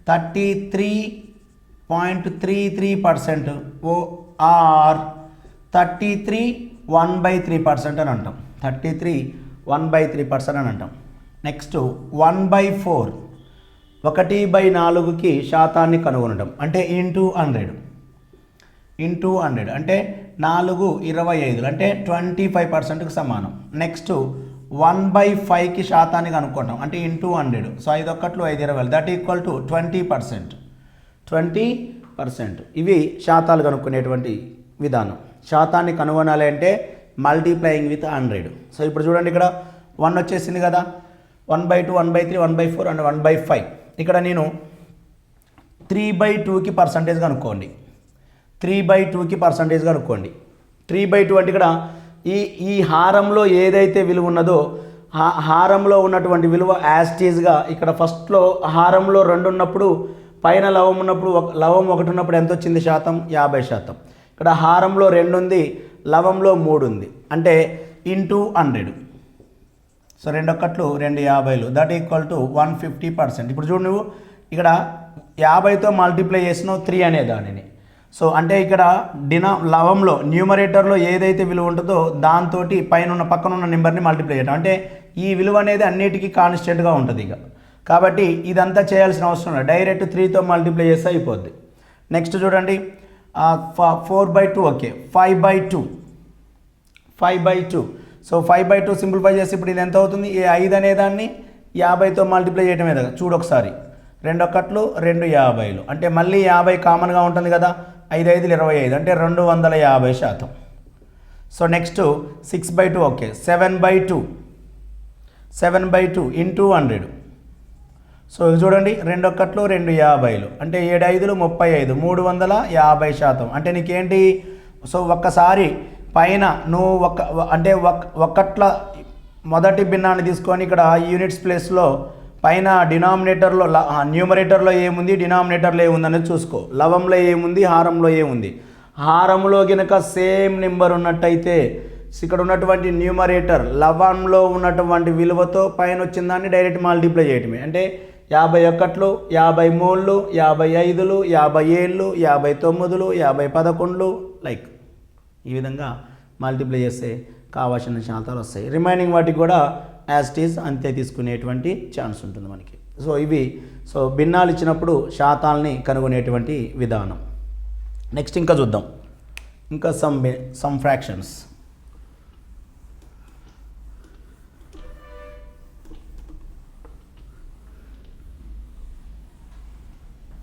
33.33% ఆర్ 33 1/3% అని అంటాం. 33 1/3% అని అంటాం. నెక్స్ట్ 1/4. 1/4కి శాతాన్ని కనుగొనడం అంటే ఇంటూ 100 అంటే 4 25 అంటే 25%కి సమానం. నెక్స్ట్ 1/5కి శాతాన్ని కనుక్కుంటాం అంటే into 100. So 5 1 5 20 that equal to 20%. ఇవి శాతాలు కనుక్కునేటువంటి విధానం. శాతాన్ని కనుగొనాలి అంటే మల్టిప్లయింగ్ విత్ 100. సో ఇప్పుడు చూడండి, ఇక్కడ 1 వచ్చేసింది కదా. 1/2 1/3 1/4 అండ్ 1/5. ఇక్కడ నేను 3/2కి పర్సంటేజ్ కనుక్కోండి. 3/2కి పర్సంటేజ్ కనుక్కోండి. 3/2 అంటే ఇక్కడ ఈ హారంలో ఏదైతే విలువ ఉన్నదో హారంలో ఉన్నటువంటి విలువ యాస్టీజ్గా ఇక్కడ ఫస్ట్లో హారంలో 2 ఉన్నప్పుడు పైన లవం ఉన్నప్పుడు లవం 1 ఉన్నప్పుడు ఎంత వచ్చింది శాతం? 50%. ఇక్కడ హారంలో 2 ఉంది, లవంలో 3 ఉంది అంటే ఇంటూ 100. సో 2 1 2 50లు దట్ ఈక్వల్ టు 150%. ఇప్పుడు చూడు, నువ్వు ఇక్కడ 50తో మల్టిప్లై చేసినావు 3 అనే దానిని. సో అంటే ఇక్కడ లవంలో న్యూమరేటర్లో ఏదైతే విలువ ఉంటుందో దాంతో పక్కన ఉన్న నెంబర్ని మల్టిప్లై చేయడం అంటే ఈ విలువ అనేది అన్నిటికీ కాన్స్టెంట్గా ఉంటుంది. ఇక కాబట్టి ఇదంతా చేయాల్సిన అవసరం లేదు, డైరెక్ట్ 3తో మల్టిప్లై చేస్తే అయిపోద్ది. నెక్స్ట్ చూడండి, 4/2 ఓకే 5/2. సో 5/2 సింప్లిఫై చేసి ఇప్పుడు ఇది ఎంత అవుతుంది? ఈ 5 అనేదాన్ని 50తో మల్టిప్లై చేయటమే కదా. చూడు ఒకసారి, 2 1 2 50లు అంటే మళ్ళీ 50 కామన్గా ఉంటుంది కదా. 5 5 25 అంటే 250%. So next 6/2 okay 7/2 into 100. So చూడండి, 2 1 2 50లు అంటే 7 5లు 35 350%. అంటే నీకేంటి? సో ఒక్కసారి పైన నువ్వు ఒకట్ల మొదటి భిన్నాన్ని తీసుకొని ఇక్కడ యూనిట్స్ ప్లేస్లో పైన డినామినేటర్లో న్యూమరేటర్లో ఏముంది, డినామినేటర్లో ఏముంది అనేది చూసుకో. లవంలో ఏముంది, హారంలో ఏముంది. హారంలో కనుక సేమ్ నెంబర్ ఉన్నట్టయితే ఇక్కడ ఉన్నటువంటి న్యూమరేటర్ లవంలో ఉన్నటువంటి విలువతో పైన వచ్చిన దాన్ని డైరెక్ట్ మల్టిప్లై చేయటమే. అంటే 51 53 55 57 59 50 లైక్ ఈ విధంగా మల్టిప్లై చేస్తే కావాల్సిన శాతాలు వస్తాయి. రిమైనింగ్ వాటికి కూడా యాజ్ ఇట్ ఈజ్ అంతే తీసుకునేటువంటి ఛాన్స్ ఉంటుంది మనకి. సో ఇవి భిన్నాలు ఇచ్చినప్పుడు శాతాలని కనుగొనేటువంటి విధానం. నెక్స్ట్ ఇంకా చూద్దాం, ఇంకా సమ్ ఫ్రాక్షన్స్.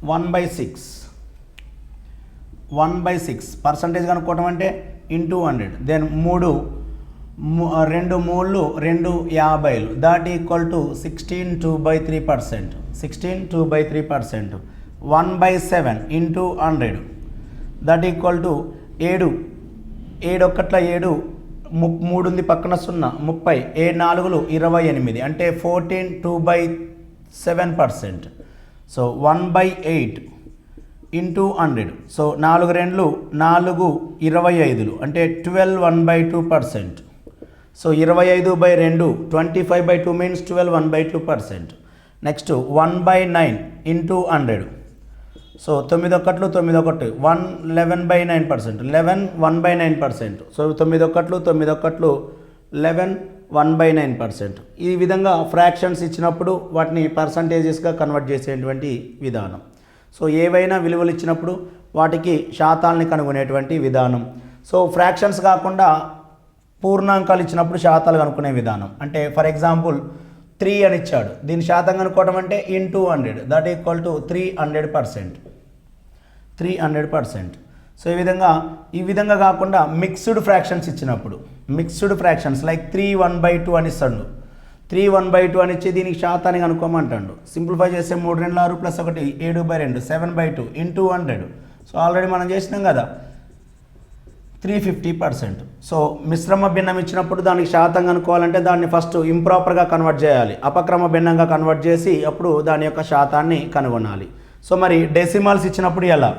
1/6 పర్సంటేజ్ కనుక్కోవటం అంటే ఇంటూ 100. దెన్ 2 3 2 50లు that equal to 16 2/3%. 16 2/3%. 1/7 into 100 that equal to 7 7 1 7 3 ఉంది పక్కన 0 30 4 28 అంటే 14 2/7%. So 1/8 into 100. సో 4 2 4 25 అంటే 12 1/2%. So 25/2 25/2 means 12 1/2%. Next 1/9 into 100. So 9 1 9 1 11/9%. 11 1/9%. So 9 1 9 1 11 1/9%. ఈ విధంగా ఫ్రాక్షన్స్ ఇచ్చినప్పుడు వాటిని పర్సంటేజెస్గా కన్వర్ట్ చేసేటువంటి విధానం. సో ఏవైనా విలువలు ఇచ్చినప్పుడు వాటికి శాతాలని కనుగొనేటువంటి విధానం. సో ఫ్రాక్షన్స్ కాకుండా పూర్ణాంకాలు ఇచ్చినప్పుడు శాతాలు కనుక్కునే విధానం. అంటే ఫర్ ఎగ్జాంపుల్ 3 అని ఇచ్చాడు, దీని శాతం కనుక్కోవడం అంటే into 100 that equal to 300%. 300%. So ఈ విధంగా కాకుండా మిక్స్డ్ ఫ్రాక్షన్స్ ఇచ్చినప్పుడు మిక్స్డ్ ఫ్రాక్షన్స్ లైక్ 3 1/2 అని ఇస్తాడు. 3 1/2 అని ఇచ్చి దీనికి శాతాన్ని కనుక్కోమంటాడు. సింప్లిఫై చేస్తే 3 2 6 + 1 7/2 7/2 ఇంటూ 100. సో ఆల్రెడీ మనం చేసినాం కదా 350%. సో మిశ్రమ భిన్నం ఇచ్చినప్పుడు దానికి శాతం కనుక్కోవాలంటే దాన్ని ఫస్ట్ ఇంప్రాపర్గా కన్వర్ట్ చేయాలి, అపక్రమ భిన్నంగా కన్వర్ట్ చేసి అప్పుడు దాని యొక్క శాతాన్ని కనుగొనాలి. సో మరి డెసిమల్స్ ఇచ్చినప్పుడు ఎలా?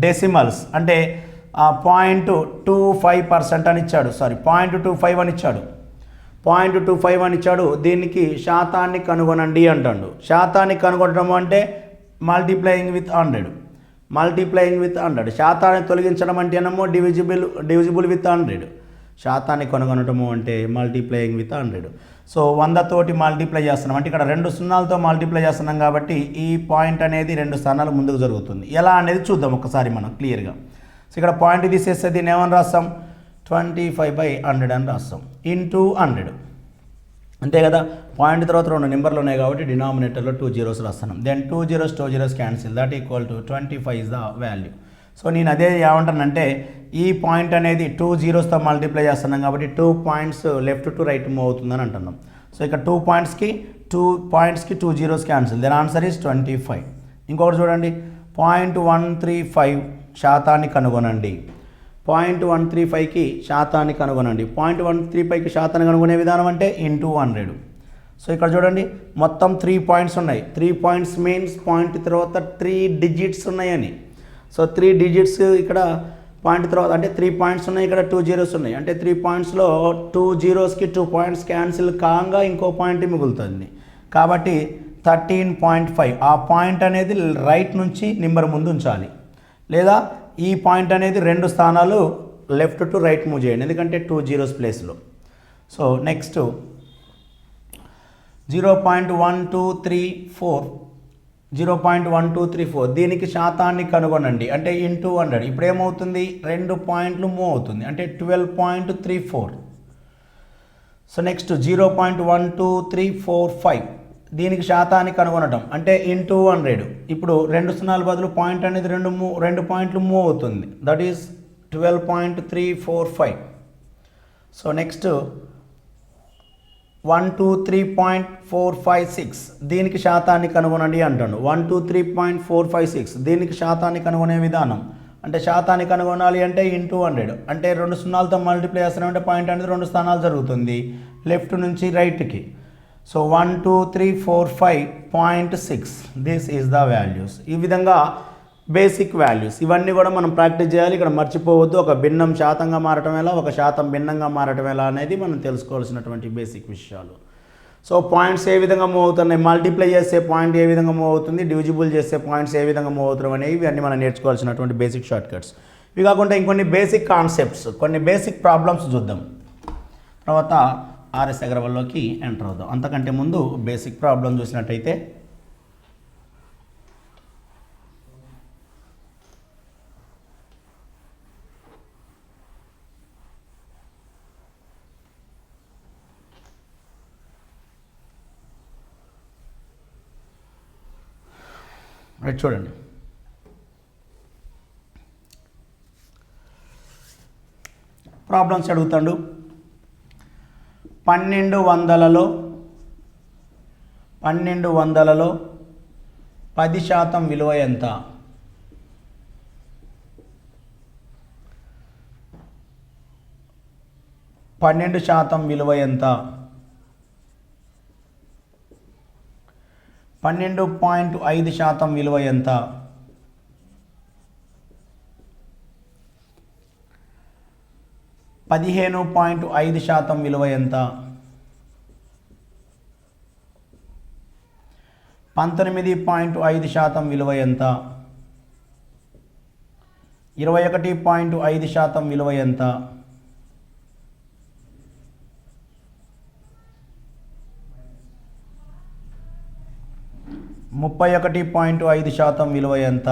డెసిమల్స్ అంటే 0.25% అని ఇచ్చాడు, 0.25 అని ఇచ్చాడు, 0.25 అని ఇచ్చాడు. దీనికి శాతాన్ని కనుగొనండి అంటాడు. శాతాన్ని కనుగొనడం అంటే మల్టిప్లయింగ్ విత్ 100. శాతాన్ని తొలగించడం అంటే ఏమో డివిజిబుల్ విత్ 100. శాతాన్ని కనుగొనటము అంటే మల్టిప్లయింగ్ విత్ 100. సో 100 తోటి మల్టిప్లై చేస్తున్నాం అంటే ఇక్కడ 2 సున్నాలతో మల్టిప్లై చేస్తున్నాం కాబట్టి ఈ పాయింట్ అనేది 2 స్థానాలు ముందుకు జరుగుతుంది. ఎలా అనేది చూద్దాం ఒకసారి మనం క్లియర్గా. సో ఇక్కడ పాయింట్ తీసేస్తే దీన్ని ఏమని రాస్తాం? 25/100 అని రాస్తాం ఇంటూ 100. అంతే కదా. పాయింట్ తర్వాత 2 నెంబర్లు ఉన్నాయి కాబట్టి డినామినేటర్లో 2 zeros రాస్తున్నాం. Then 2 zeros cancel that equal to 25 is the value. So నేను అదే ఏమంటానంటే ఈ పాయింట్ అనేది 2 zeros మల్టిప్లై చేస్తున్నాం కాబట్టి 2 points left to right move అవుతుందని అంటున్నాం. సో ఇక్కడ 2 pointsకి 2 zeros cancel. Then answer is 25. ఇంకొకటి చూడండి 0.135 శాతాన్ని కనుగొనండి. 0.135కి శాతాన్ని కనుగొనండి. 0.135కి శాతాన్ని కనుగొనే విధానం అంటే ఇంటూ 100. సో ఇక్కడ చూడండి మొత్తం 3 points ఉన్నాయి. 3 points మీన్స్ పాయింట్ తర్వాత 3 digits ఉన్నాయని. సో 3 digits ఇక్కడ పాయింట్ తర్వాత అంటే 3 points ఉన్నాయి, ఇక్కడ 2 zeros ఉన్నాయి. అంటే 3 pointsలో 2 zerosకి 2 points క్యాన్సిల్ కాగా ఇంకో పాయింట్ మిగులుతుంది కాబట్టి 13.5. ఆ పాయింట్ అనేది రైట్ నుంచి నెంబర్ ముందు ఉంచాలి, లేదా ఈ పాయింట్ అనేది 2 స్థానాలు లెఫ్ట్ టు రైట్ మూవ్ చేయండి ఎందుకంటే 2 zeros ప్లేస్లో. సో నెక్స్ట్ 0.1234 దీనికి శాతాన్ని కనుగొనండి అంటే ఇంటూ 100. ఇప్పుడు ఏమవుతుంది? 2 పాయింట్లు మూవ్ అవుతుంది అంటే 12.34. సో నెక్స్ట్ 0.12345 దీనికి శాతాన్ని కనుగొనడం అంటే ఇంటూ 100. ఇప్పుడు 2 సున్నాల బదులు పాయింట్ అనేది 2 పాయింట్లు మూవ్ అవుతుంది దట్ ఈస్ 12.345. సో నెక్స్ట్ 123.456 దీనికి శాతాన్ని కనుగొనండి అంటాడు. 123.456 దీనికి శాతాన్ని కనుగొనే విధానం అంటే శాతాన్ని కనుగొనాలి అంటే ఇంటూ 100 అంటే 2 సున్నాలతో మల్టిప్లై చేస్తున్నాం అంటే పాయింట్ అనేది 2 స్థానాలు జరుగుతుంది లెఫ్ట్ నుంచి రైట్కి. So 12345.6 this is the values. ఈ విధంగా బేసిక్ వాల్యూస్ ఇవన్నీ కూడా మనం ప్రాక్టీస్ చేయాలి. ఇక్కడ మర్చిపోవద్దు, ఒక భిన్నం శాతంగా మారటం ఎలా, ఒక శాతం భిన్నంగా మారటం ఎలా అనేది మనం తెలుసుకోవాల్సినటువంటి బేసిక్ విషయాలు. సో పాయింట్స్ ఏ విధంగా మూవ్ అవుతున్నాయి, మల్టిప్లై చేసే పాయింట్ ఏ విధంగా మూవ్ అవుతుంది, డివిజిబుల్ చేసే పాయింట్స్ ఏ విధంగా మూవ్ అవుతున్నాయి అనేవి ఇవన్నీ మనం నేర్చుకోవాల్సినటువంటి బేసిక్ షార్ట్ కట్స్. ఇవి కాకుండా ఇంకొన్ని బేసిక్ కాన్సెప్ట్స్, కొన్ని బేసిక్ ప్రాబ్లమ్స్ చూద్దాం, తర్వాత ఆర్ఎస్ అగర్వాల్లోకి ఎంటర్ అవుదాం. అంతకంటే ముందు బేసిక్ ప్రాబ్లం చూసినట్టయితే రైట్ చూడండి. ప్రాబ్లమ్స్ అడుగుతాడు. 1200లో 10% విలువ ఎంత? 10 12% విలువ ఎంత? 12.5% విలువ ఎంత? 15.5% విలువ ఎంత? 19.5% విలువ ఎంత? 21.5% విలువ ఎంత? 31.5% విలువ ఎంత?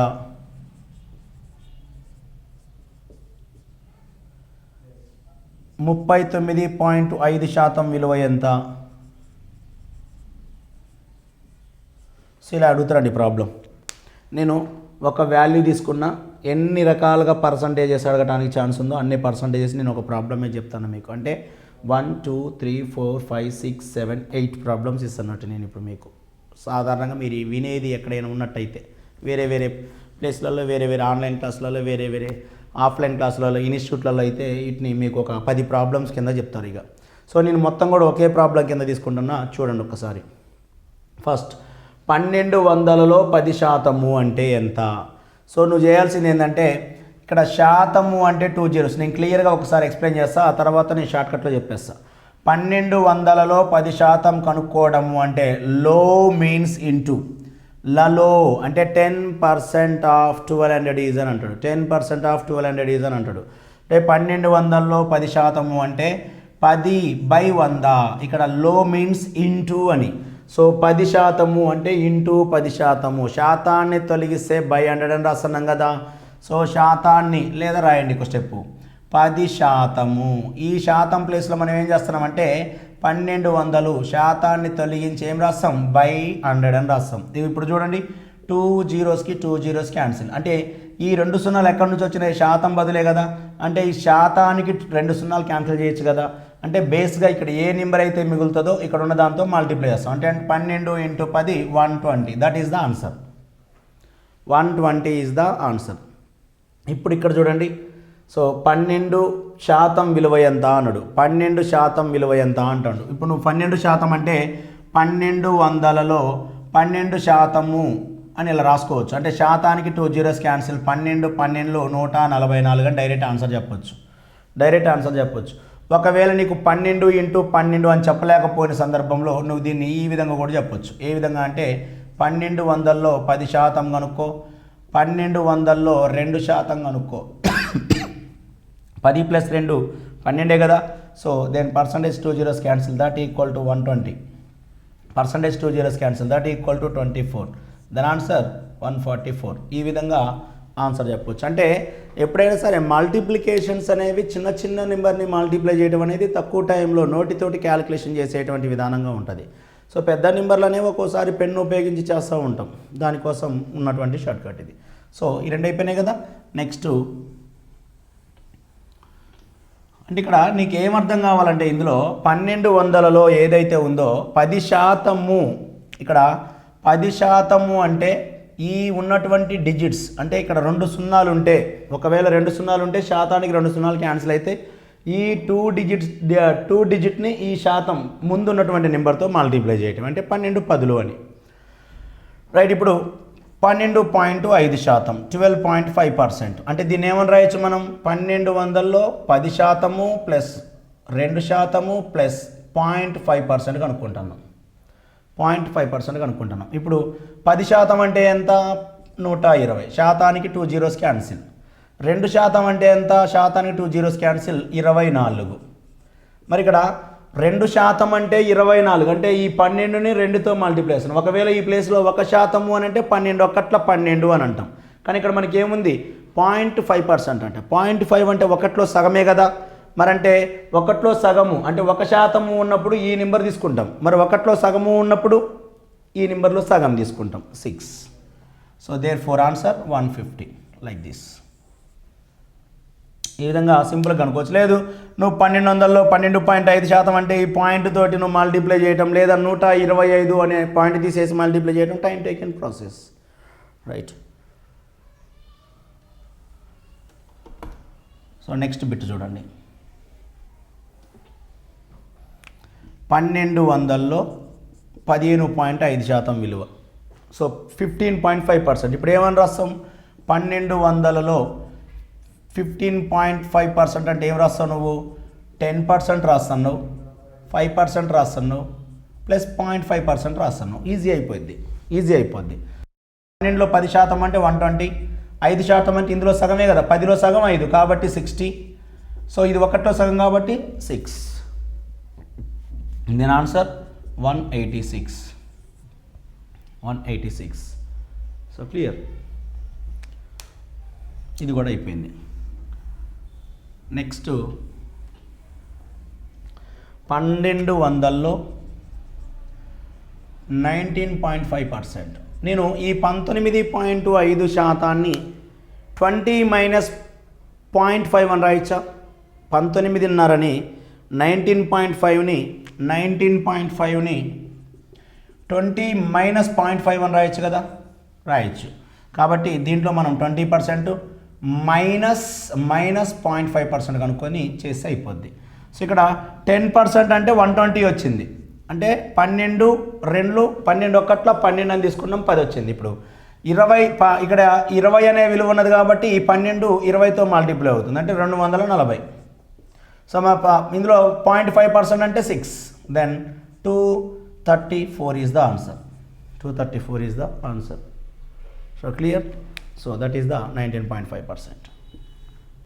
39.5% విలువ ఎంత? సో ఇలా అడుగుతారండి ప్రాబ్లం. నేను ఒక వాల్యూ తీసుకున్నా, ఎన్ని రకాలుగా పర్సంటేజెస్ అడగడానికి ఛాన్స్ ఉందో అన్ని పర్సంటేజెస్ నేను ఒక ప్రాబ్లమే చెప్తాను మీకు. అంటే 1 2 3 4 5 6 7 8 ప్రాబ్లమ్స్ ఇస్తున్నట్టు నేను ఇప్పుడు మీకు. సాధారణంగా మీరు వినేది ఎక్కడైనా ఉన్నట్టయితే వేరే వేరే ప్లేస్లలో, వేరే వేరే ఆన్లైన్ క్లాసులలో, వేరే వేరే ఆఫ్లైన్ క్లాసులలో, ఇన్స్టిట్యూట్లలో అయితే వీటిని మీకు ఒక 10 ప్రాబ్లమ్స్ కింద చెప్తారు ఇక. సో నేను మొత్తం కూడా ఒకే ప్రాబ్లం కింద తీసుకుంటున్నా, చూడండి ఒక్కసారి. ఫస్ట్ 1200లో 10% అంటే ఎంత? సో నువ్వు చేయాల్సింది ఏంటంటే ఇక్కడ శాతము అంటే 2 zeros. నేను క్లియర్గా ఒకసారి ఎక్స్ప్లెయిన్ చేస్తా, ఆ తర్వాత నేను షార్ట్కట్లో చెప్పేస్తా. 1200లో 10% కనుక్కోవడము అంటే లో మీన్స్ ఇంటూ లలో అంటే 10% ఆఫ్ 1200 ఈజ్ అని అంటాడు. 10% ఆఫ్ 1200 ఈజ్ అని అంటాడు. అంటే 1200లో 10% అంటే 10/100. ఇక్కడ లో మీన్స్ ఇంటూ అని. సో 10% అంటే ఇంటూ 10%. శాతాన్ని తొలగిస్తే బై 100 అని రాస్తున్నాం కదా. సో శాతాన్ని లేదా రాయండి ఒక స్టెప్పు 10%. ఈ శాతం ప్లేస్లో మనం ఏం చేస్తున్నామంటే 1200 శాతాన్ని తొలగించి ఏం రాస్తాం? బై 100 అని రాస్తాం. ఇప్పుడు చూడండి 2 zeros క్యాన్సిల్. అంటే ఈ 2 సున్నాలు ఎక్కడి నుంచి వచ్చినాయి? శాతం బదులే కదా. అంటే ఈ శాతానికి 2 సున్నాలు క్యాన్సిల్ చేయొచ్చు కదా. అంటే బేస్గా ఇక్కడ ఏ నెంబర్ అయితే మిగులుతుందో ఇక్కడ ఉన్న దాంతో మల్టిప్లై చేస్తాం. అంటే 12 × 10 120. That is the answer. 120 is the answer. ఇప్పుడు ఇక్కడ చూడండి. సో 12% విలువ ఎంత అన్నాడు. 12% విలువ ఎంత అంటాడు. ఇప్పుడు నువ్వు 12% అంటే 1200లో 12% అని ఇలా రాసుకోవచ్చు. అంటే శాతానికి 2 zeros క్యాన్సిల్. 12 12లో 144 అని డైరెక్ట్ ఆన్సర్ చెప్పొచ్చు. ఒకవేళ నీకు 12 × 12 అని చెప్పలేకపోయిన సందర్భంలో నువ్వు దీన్ని ఈ విధంగా కూడా చెప్పొచ్చు. ఏ విధంగా అంటే 1200లో 10% కనుక్కో, 1200లో 2% కనుక్కో. 10 + 2 12 కదా. So then percentage 2 zeros cancel, that equal to 120. percentage 2 zeros cancel, that equal to 24. Then answer 144. ఈ విధంగా ఆన్సర్ చెప్పొచ్చు. అంటే ఎప్పుడైనా సరే మల్టిప్లికేషన్స్ అనేవి చిన్న చిన్న నెంబర్ని మల్టిప్లై చేయడం అనేది తక్కువ టైంలో నోటితోటి క్యాలిక్యులేషన్ చేసేటువంటి విధానంగా ఉంటుంది. సో పెద్ద నెంబర్లు అనేవి ఒక్కోసారి పెన్ను ఉపయోగించి చేస్తూ ఉంటాం. దానికోసం ఉన్నటువంటి షార్ట్కట్ ఇది. సో ఈ 2 అయిపోయినాయి కదా. నెక్స్ట్ అంటే ఇక్కడ నీకు ఏమర్థం కావాలంటే ఇందులో 1200లో ఏదైతే ఉందో 10%, ఇక్కడ 10% అంటే ఈ ఉన్నటువంటి డిజిట్స్ అంటే ఇక్కడ 2 సున్నాలు ఉంటే, ఒకవేళ 2 సున్నాలు ఉంటే శాతానికి 2 సున్నాలు క్యాన్సిల్ అయితే ఈ 2 డిజిట్ని ఈ శాతం ముందు ఉన్నటువంటి నెంబర్తో మల్టిప్లై చేయటం అంటే 12 10 అని. రైట్. ఇప్పుడు 12.5% 12.5%. అంటే దీన్ని ఏమని రాయొచ్చు మనం? 1200లో 10% ప్లస్ 2% ప్లస్ 0.5% కనుక్కుంటున్నాం. 0.5% కనుక్కుంటున్నాం. ఇప్పుడు 10% అంటే ఎంత? 120. శాతానికి 2 zeros క్యాన్సిల్. 2% అంటే ఎంత? శాతానికి 2 zeros క్యాన్సిల్ 24. మరి ఇక్కడ 2% అంటే 24. అంటే ఈ 12ని 2తో మల్టిప్లై చేస్తున్నాం. ఒకవేళ ఈ ప్లేస్లో 1% అని అంటే 12 ఒకట్ల 12 అని అంటాం. కానీ ఇక్కడ మనకి ఏముంది? 0.5% అంటే 0.5 అంటే ఒకట్లో సగమే కదా. మరంటే ఒకట్లో సగము అంటే 1% ఉన్నప్పుడు ఈ నెంబర్ తీసుకుంటాం. మరి ఒకట్లో సగము ఉన్నప్పుడు ఈ నెంబర్లో సగం తీసుకుంటాం 6. So therefore answer 150 like this. ఈ విధంగా సింపుల్గా కనుక్కోవచ్చు. లేదు నువ్వు 1200లో 12.5% అంటే ఈ పాయింట్ తోటి నువ్వు మల్టిప్లై చేయటం, లేదా 125 అనే పాయింట్ తీసేసి మల్టిప్లై చేయడం time taken process. Right. So next bit చూడండి. 1200లో 15.5% విలువ. సో 15.5%. ఇప్పుడు ఏమని రాస్తాం? 1200లో 15.5% అంటే ఏం రాస్తావు నువ్వు? 10% రాస్తున్నావు, 5% రాస్తున్నావు, ప్లస్ 0.5% రాస్తున్నావు. ఈజీ అయిపోద్ది. 12లో 10% అంటే 120, 5% అంటే ఇందులో సగమే కదా, 10లో సగం 5 కాబట్టి 60. సో ఇది 1లో సగం కాబట్టి 6. దీని ఆన్సర్ 186. సో క్లియర్, ఇది కూడా అయిపోయింది. నెక్స్ట్ 1200లో 19.5%. నేను ఈ 19.5% 20 మైనస్ 0.5 అని రాయచ్చా? 19.5ని 19.5ని 20 మైనస్ 0.5 అని రాయొచ్చు కదా, రాయొచ్చు. కాబట్టి దీంట్లో మనం 20% మైనస్ 0.5% కనుక్కొని చేస్తే అయిపోద్ది. సో ఇక్కడ 10% అంటే 120 వచ్చింది. అంటే 12 2 12 1 12 అని తీసుకున్నాం, 10 వచ్చింది. ఇప్పుడు 20 ఇక్కడ 20 అనే విలువ ఉన్నది కాబట్టి ఈ 12 20తో మల్టిప్లై అవుతుంది, అంటే 240. సో ఇందులో 0.5% అంటే 6. Then 234 is the answer. 234 is the answer. So clear. So that is the 19.5%.